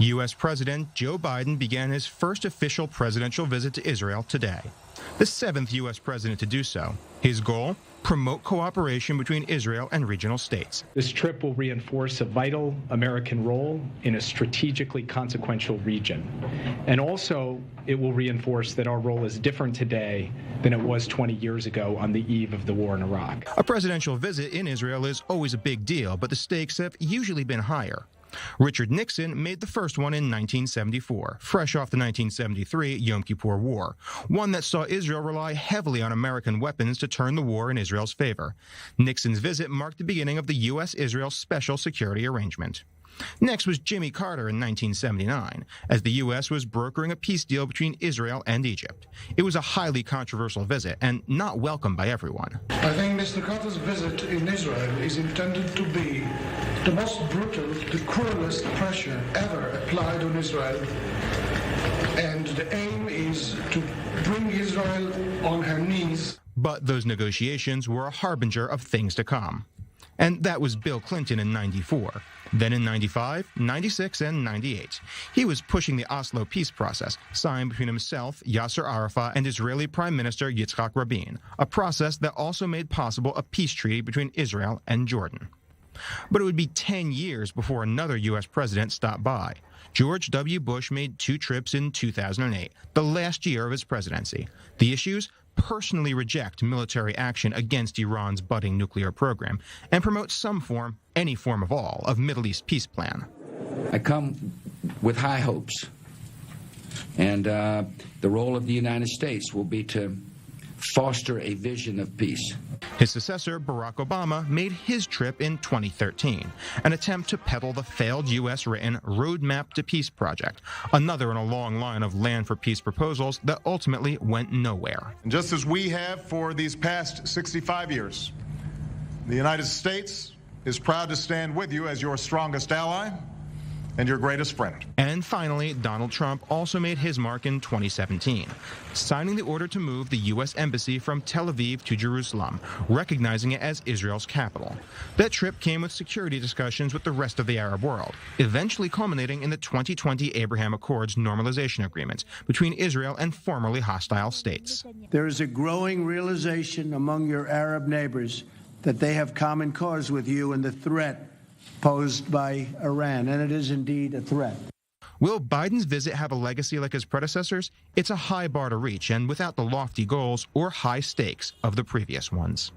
U.S. President Joe Biden began his first official presidential visit to Israel today, the seventh U.S. president to do so. His goal? Promote cooperation between Israel and regional states. This trip will reinforce a vital American role in a strategically consequential region. And also, it will reinforce that our role is different today than it was 20 years ago on the eve of the war in Iraq. A presidential visit in Israel is always a big deal, but the stakes have usually been higher. Richard Nixon made the first one in 1974, fresh off the 1973 Yom Kippur War, one that saw Israel rely heavily on American weapons to turn the war in Israel's favor. Nixon's visit marked the beginning of the U.S.-Israel Special Security Arrangement. Next was Jimmy Carter in 1979, as the U.S. was brokering a peace deal between Israel and Egypt. It was a highly controversial visit and not welcomed by everyone. I think Mr. Carter's visit in Israel is intended to be the most brutal, the cruelest pressure ever applied on Israel. And the aim is to bring Israel on her knees. But those negotiations were a harbinger of things to come. And that was Bill Clinton in '94. Then in '95, '96, and '98, he was pushing the Oslo peace process, signed between himself, Yasser Arafat, and Israeli Prime Minister Yitzhak Rabin, a process that also made possible a peace treaty between Israel and Jordan. But it would be 10 years before another U.S. president stopped by. George W. Bush made 2 trips in 2008, the last year of his presidency. The issues? Personally reject military action against Iran's budding nuclear program and promote some form, any form of all, of Middle East peace plan. I come with high hopes, and the role of the United States will be to foster a vision of peace. His successor, Barack Obama, made his trip in 2013, an attempt to peddle the failed U.S.-written Roadmap to Peace project, another in a long line of land for peace proposals that ultimately went nowhere. And just as we have for these past 65 years, the United States is proud to stand with you as your strongest ally and your greatest friend. And finally, Donald Trump also made his mark in 2017, signing the order to move the U.S. Embassy from Tel Aviv to Jerusalem, recognizing it as Israel's capital. That trip came with security discussions with the rest of the Arab world, eventually culminating in the 2020 Abraham Accords normalization agreement between Israel and formerly hostile states. There is a growing realization among your Arab neighbors that they have common cause with you in the threat posed by Iran, and it is indeed a threat. Will Biden's visit have a legacy like his predecessors? It's a high bar to reach, and without the lofty goals or high stakes of the previous ones.